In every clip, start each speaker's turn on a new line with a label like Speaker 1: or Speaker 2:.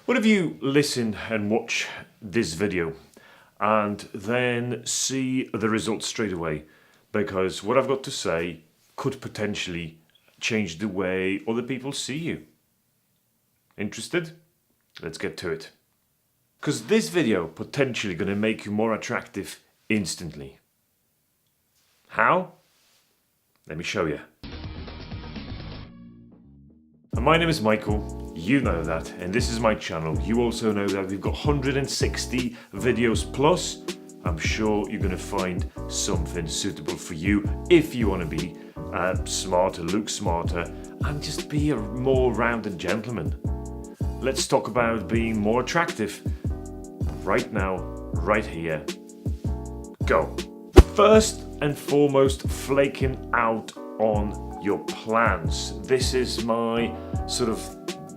Speaker 1: What if you listen and watch this video and then see the results straight away? Because what I've got to say could potentially change the way other people see you. Interested? Let's get to it. Because this video potentially going to make you more attractive instantly. How? Let me show you. And my name is Michael, you know that, and this is my channel. You also know that we've got 160 videos plus. I'm sure you're going to find something suitable for you if you want to be smarter, look smarter, and just be a more rounded gentleman. Let's talk about being more attractive right now, right here. Go. First and foremost, flaking out on your plans. This is my sort of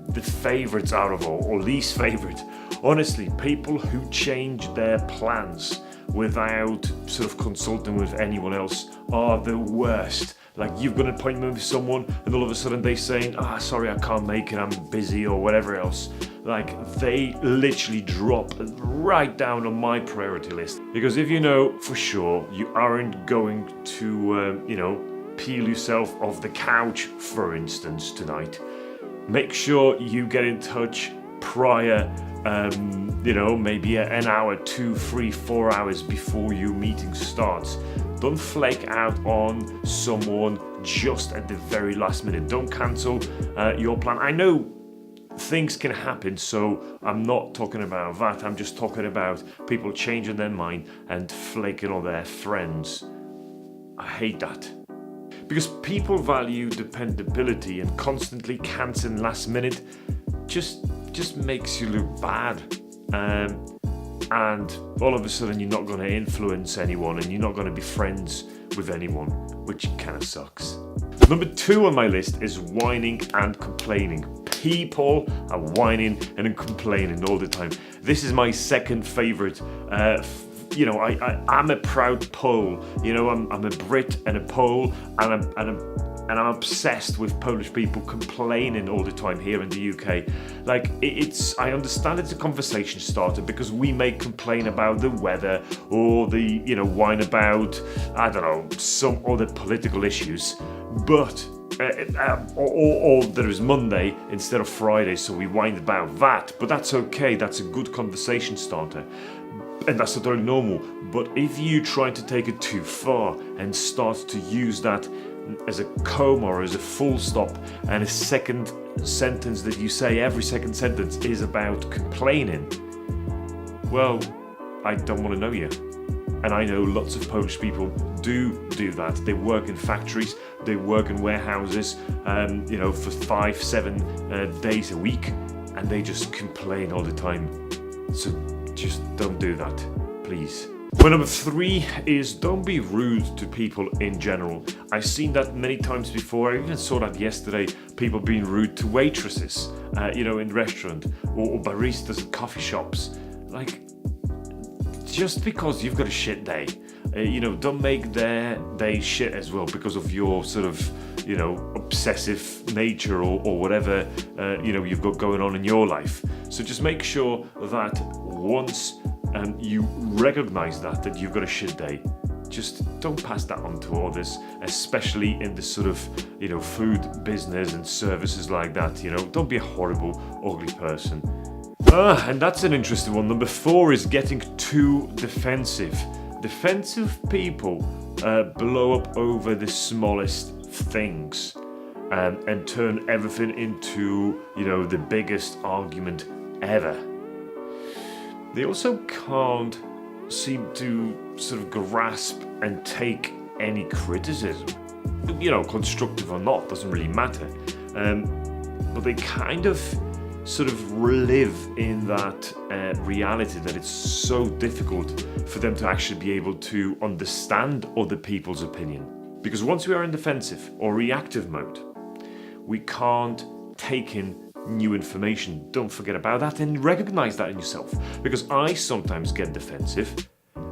Speaker 1: the favorites out of all, or least favorite. Honestly, people who change their plans without sort of consulting with anyone else are the worst. Like, you've got an appointment with someone and all of a sudden they saying, sorry, I can't make it, I'm busy, or whatever else. Like, they literally drop right down on my priority list. Because if you know for sure you aren't going to, peel yourself off the couch, for instance, tonight, make sure you get in touch prior, maybe an hour, 2, 3, 4 hours before your meeting starts. Don't flake out on someone just at the very last minute. Don't cancel your plan. I know things can happen, so I'm not talking about that. I'm just talking about people changing their mind and flaking on their friends. I hate that. Because people value dependability, and constantly cancelling last minute just makes you look bad. And all of a sudden you're not going to influence anyone and you're not going to be friends with anyone, which kind of sucks. Number 2 on my list is whining and complaining. People are whining and complaining all the time. This is my second favorite. I'm a proud Pole. I'm a Brit and a Pole, and I'm obsessed with Polish people complaining all the time here in the UK. Like, I understand it's a conversation starter because we may complain about the weather or whine about, I don't know, some other political issues, but or there is Monday instead of Friday, so we whine about that. But that's okay. That's a good conversation starter. And that's totally normal. But if you try to take it too far and start to use that as a comma or as a full stop, and a second sentence that you say, every second sentence is about complaining, well, I don't want to know you. And I know lots of Polish people do that. They work in factories, they work in warehouses, for 5-7 days a week, and they just complain all the time. So just don't do that, please. Well, number 3 is don't be rude to people in general. I've seen that many times before. I even saw that yesterday, people being rude to waitresses, in restaurant or baristas at coffee shops. Like, just because you've got a shit day, don't make their day shit as well because of your sort of, obsessive nature or whatever, you've got going on in your life. So just make sure that once you recognize that you've got a shit day, just don't pass that on to others, especially in this sort of, food business and services like that. Don't be a horrible, ugly person. And that's an interesting one. Number 4 is getting too defensive. Defensive people blow up over the smallest things and turn everything into, the biggest argument ever. They also can't seem to sort of grasp and take any criticism. Constructive or not, doesn't really matter. But they kind of sort of live in that reality that it's so difficult for them to actually be able to understand other people's opinion. Because once we are in defensive or reactive mode, we can't take in new information. Don't forget about that and recognize that in yourself. Because I sometimes get defensive,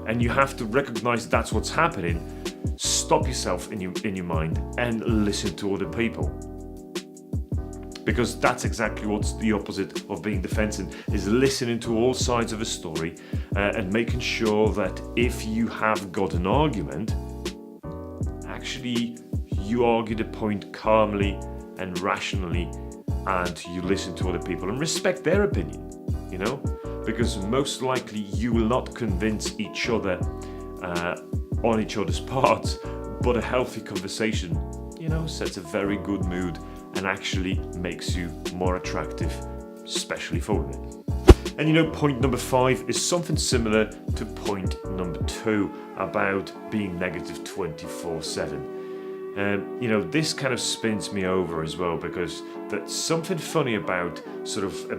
Speaker 1: and you have to recognize that's what's happening. Stop yourself in your mind and listen to other people. because that's exactly what's the opposite of being defensive, is listening to all sides of a story and making sure that if you have got an argument, actually you argue the point calmly and rationally, and you listen to other people and respect their opinion, because most likely you will not convince each other on each other's parts, but a healthy conversation, sets a very good mood and actually makes you more attractive, especially for women. And point number 5 is something similar to point number 2 about being negative 24/7. This kind of spins me over as well, because that's something funny about sort of a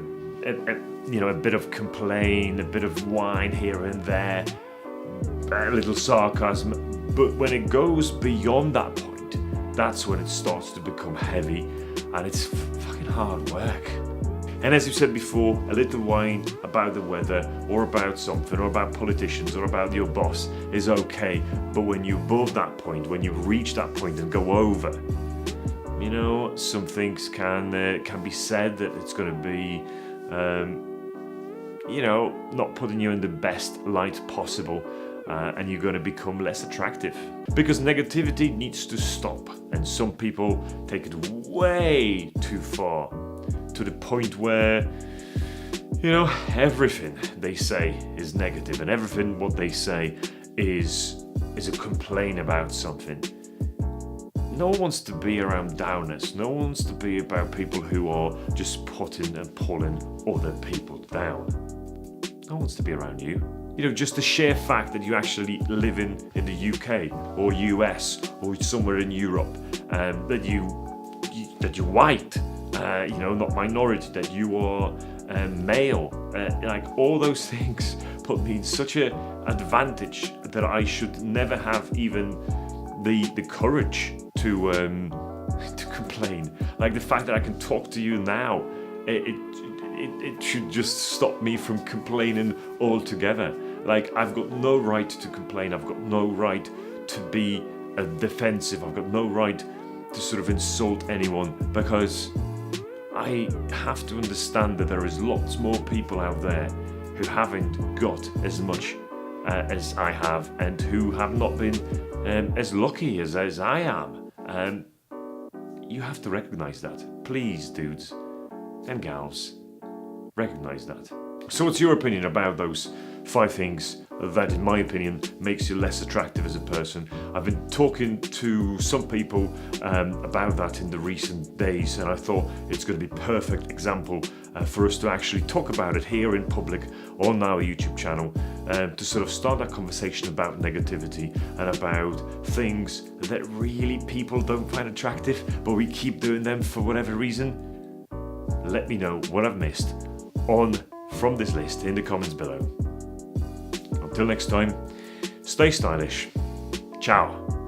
Speaker 1: bit of complaint, a bit of whine here and there, a little sarcasm, but when it goes beyond that point, that's when it starts to become heavy and it's fucking hard work. And as you said before, a little whine about the weather or about something or about politicians or about your boss is okay, but when you're above that point, when you reach that point and go over, some things can be said that it's going to be not putting you in the best light possible, and you're going to become less attractive. Because negativity needs to stop, and some people take it way too far, to the point where, everything they say is negative, and everything what they say is a complaint about something. No one wants to be around downers. No one wants to be about people who are just putting and pulling other people down. No one wants to be around you. Just the sheer fact that you actually live in the UK or US or somewhere in Europe, that you're white, not minority, that you are male, like all those things put me in such an advantage that I should never have even the courage to complain. Like the fact that I can talk to you now, it should just stop me from complaining altogether. Like, I've got no right to complain. I've got no right to be defensive. I've got no right to sort of insult anyone, because I have to understand that there is lots more people out there who haven't got as much as I have, and who have not been as lucky as I am. You have to recognize that. Please, dudes and gals, recognize that. So what's your opinion about those 5 things that, in my opinion, makes you less attractive as a person? I've been talking to some people about that in the recent days, and I thought it's going to be a perfect example for us to actually talk about it here in public on our YouTube channel, to sort of start that conversation about negativity and about things that really people don't find attractive, but we keep doing them for whatever reason. Let me know what I've missed from this list in the comments below. Until next time, stay stylish. Ciao.